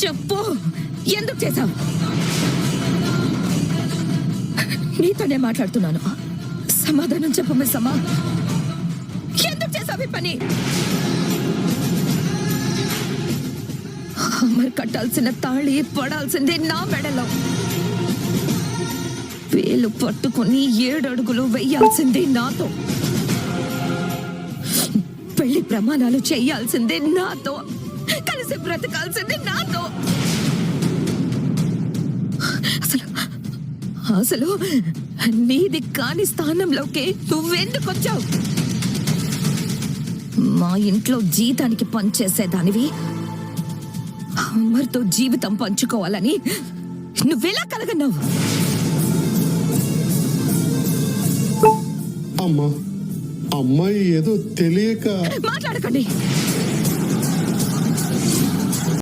చెప్పు, ఎందుకు చేశావు? నీతోనే మాట్లాడుతున్నాను, సమాధానం చెప్పు మిస్సమ్మా. ఎందుకు చేశావు ఈ పని? అమర్ కట్టాల్సిన తాళి పడాల్సిందే నా మెడలో. వేలు పట్టుకుని 7 అడుగులు వెయ్యాల్సిందే నాతో. పెళ్లి ప్రమాణాలు చేయాల్సిందే నాతో. కలిసి బ్రతకాల్సిందే నాతో. అసలు నీది కాని స్థానంలోకి నువ్వెందుకు వచ్చావు? మా ఇంట్లో జీతానికి పనిచేసేదానివి అమర్తో జీవితం పంచుకోవాలని నువ్వెలా కలగన్నావు? అమ్మా, అమ్మాయి ఏదో తెలియక. మాట్లాడకండి.